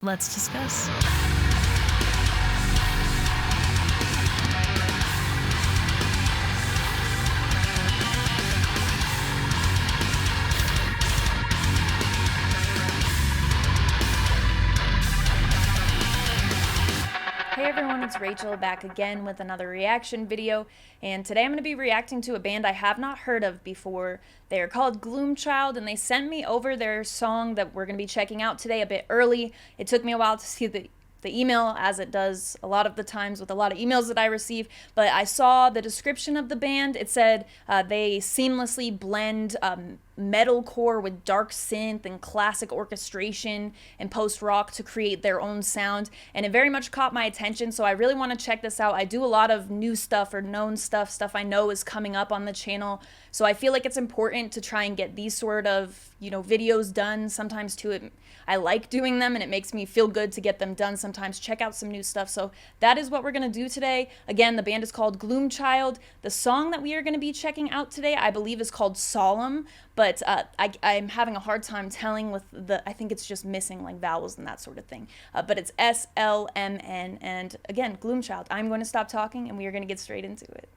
Let's discuss. Hey everyone, it's Rachel back again with another reaction video, and today I'm going to be reacting to a band I have not heard of before. They are called Gloomchild, and they sent me over their song that we're going to be checking out today a bit early. It took me a while to see the email, as it does a lot of the times with a lot of emails that I receive, but I saw the description of the band. It said they seamlessly blend metalcore with dark synth and classic orchestration and post-rock to create their own sound, and it very much caught my attention, so I really want to check this out. I do a lot of new stuff or known stuff I know is coming up on the channel, so I feel like it's important to try and get these sort of, videos done. Sometimes too, I like doing them and it makes me feel good to get them done sometimes. Check out some new stuff. So that is what we're going to do today. Again, the band is called Gloomchild. The song that we are going to be checking out today, I believe, is called Slmn, but I'm having a hard time telling with I think it's just missing like vowels and that sort of thing. But it's Slmn, and again, Gloomchild. I'm going to stop talking and we are going to get straight into it.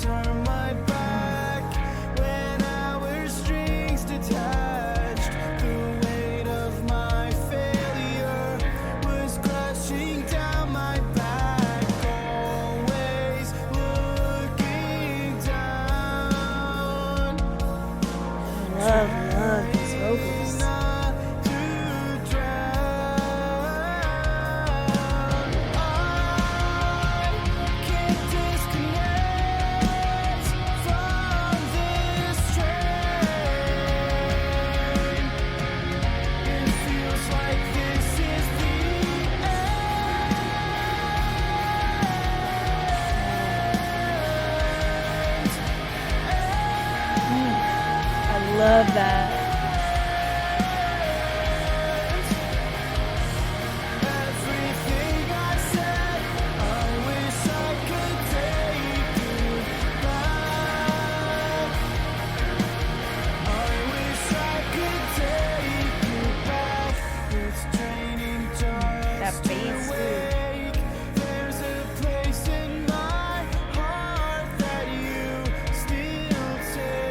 Turn my back when our strings detached. The weight of my failure was crushing down my back. Always looking down. Love these vocals. Love that. Everything I said, I wish I could take it back. I wish I could take it back. It's draining just That bass, to wake. There's a place in my heart that you still take.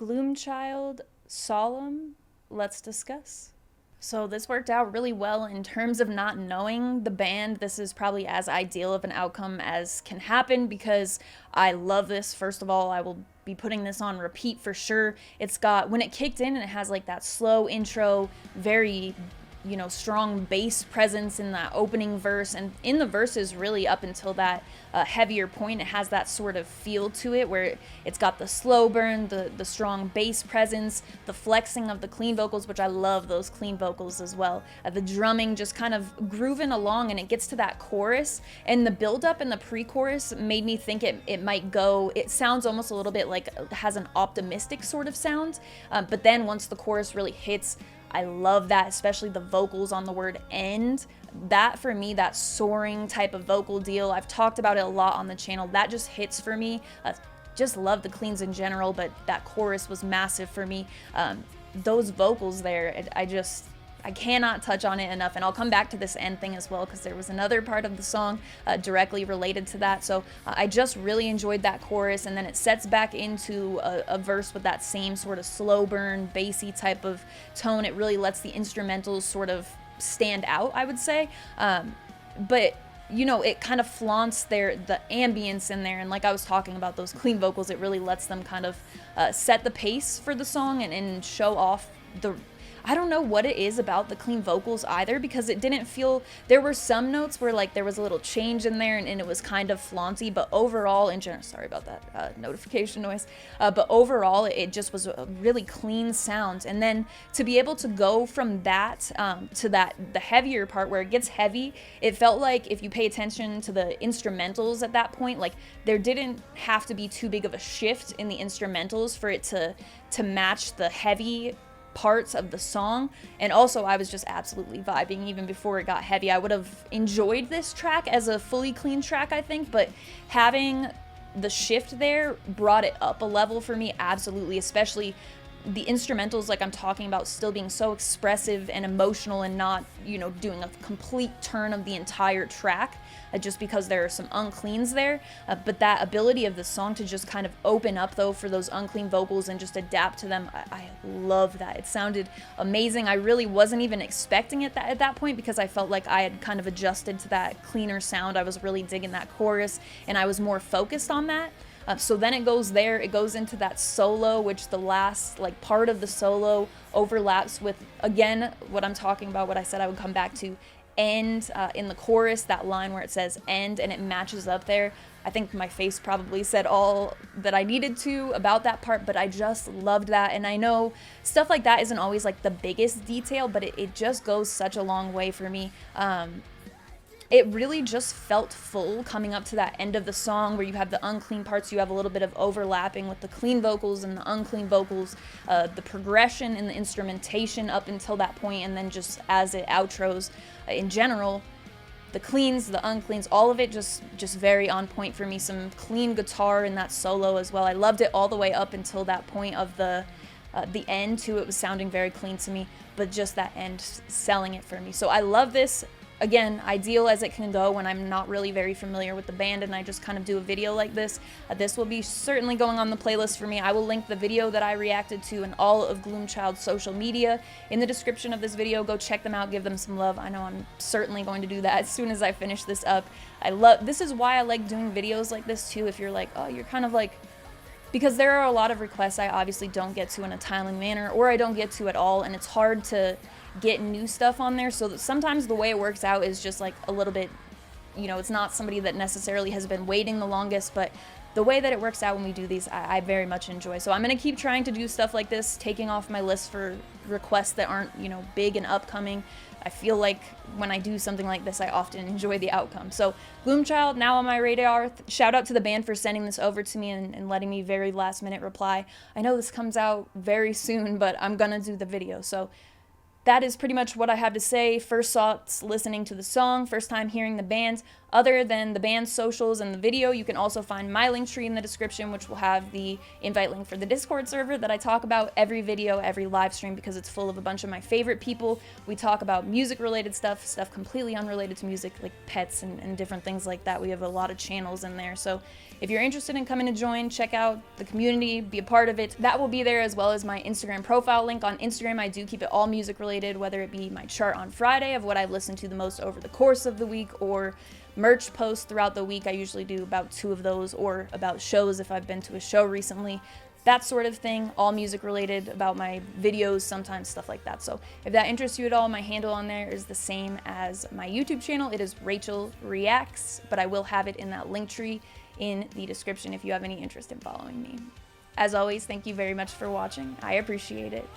Gloomchild, Slmn, let's discuss. So this worked out really well in terms of not knowing the band. This is probably as ideal of an outcome as can happen because I love this. First of all, I will be putting this on repeat for sure. It's got, when it kicked in and it has like that slow intro, very strong bass presence in that opening verse, and in the verses really up until that heavier point, it has that sort of feel to it where it's got the slow burn, the strong bass presence, the flexing of the clean vocals, which I love those clean vocals as well. The drumming just kind of grooving along, and it gets to that chorus, and the build up in the pre-chorus made me think it might go, it sounds almost a little bit like it has an optimistic sort of sound, but then once the chorus really hits, I love that, especially the vocals on the word end. That for me, that soaring type of vocal deal, I've talked about it a lot on the channel. That just hits for me. Just love the cleans in general, but that chorus was massive for me. Those vocals there, I cannot touch on it enough, and I'll come back to this end thing as well because there was another part of the song directly related to that. So I just really enjoyed that chorus, and then it sets back into a verse with that same sort of slow burn, bassy type of tone. It really lets the instrumentals sort of stand out, I would say. But it kind of flaunts the ambience in there, and like I was talking about, those clean vocals, it really lets them kind of set the pace for the song and show off I don't know what it is about the clean vocals either, because it didn't feel, there were some notes where like there was a little change in there and it was kind of flaunty, but overall in general, sorry about that notification noise, but overall it just was a really clean sound. And then to be able to go from that to the heavier part where it gets heavy, it felt like if you pay attention to the instrumentals at that point, like there didn't have to be too big of a shift in the instrumentals for it to match the heavy parts of the song. And also I was just absolutely vibing even before it got heavy. I would have enjoyed this track as a fully clean track, I think, but having the shift there brought it up a level for me, absolutely, especially the instrumentals, like I'm talking about, still being so expressive and emotional and not, doing a complete turn of the entire track, just because there are some uncleans there. But that ability of the song to just kind of open up, though, for those unclean vocals and just adapt to them, I love that. It sounded amazing. I really wasn't even expecting it at that point because I felt like I had kind of adjusted to that cleaner sound. I was really digging that chorus, and I was more focused on that. So then it goes into that solo, which the last part of the solo overlaps with, again, what I'm talking about, what I said I would come back to, end in the chorus, that line where it says end, and it matches up there. I think my face probably said all that I needed to about that part, but I just loved that. And I know stuff like that isn't always the biggest detail, but it just goes such a long way for me. It really just felt full coming up to that end of the song where you have the unclean parts, you have a little bit of overlapping with the clean vocals and the unclean vocals, the progression in the instrumentation up until that point, and then just as it outros in general, the cleans, the uncleans, all of it just very on point for me. Some clean guitar in that solo as well. I loved it all the way up until that point of the end too. It was sounding very clean to me, but just that end selling it for me. So I love this. Again, ideal as it can go when I'm not really very familiar with the band and I just kind of do a video like this. This will be certainly going on the playlist for me. I will link the video that I reacted to and all of Gloomchild's social media in the description of this video. Go check them out, give them some love. I know I'm certainly going to do that as soon as I finish this up. This is why I like doing videos like this too. If you're like, oh, you're kind of because there are a lot of requests I obviously don't get to in a timely manner, or I don't get to at all, and it's hard to get new stuff on there. So sometimes the way it works out is just a little bit, it's not somebody that necessarily has been waiting the longest, but the way that it works out when we do these, I very much enjoy. So I'm going to keep trying to do stuff like this, taking off my list for requests that aren't, big and upcoming. I feel like when I do something like this, I often enjoy the outcome. So Gloomchild, now on my radar. Shout out to the band for sending this over to me and letting me very last minute reply. I know this comes out very soon, but I'm going to do the video. So that is pretty much what I have to say. First thoughts listening to the song, first time hearing the band. Other than the band's socials and the video, you can also find my Linktree in the description, which will have the invite link for the Discord server that I talk about every video, every live stream, because it's full of a bunch of my favorite people. We talk about music-related stuff completely unrelated to music, like pets and different things like that. We have a lot of channels in there, so if you're interested in coming to join, check out the community, be a part of it. That will be there, as well as my Instagram profile link. On Instagram, I do keep it all music-related, whether it be my chart on Friday of what I've listened to the most over the course of the week, or merch posts throughout the week. I usually do about 2 of those, or about shows if I've been to a show recently. That sort of thing, all music related, about my videos, sometimes stuff like that. So if that interests you at all, my handle on there is the same as my YouTube channel. It is Rachel Reacts, but I will have it in that link tree in the description if you have any interest in following me. As always, thank you very much for watching. I appreciate it.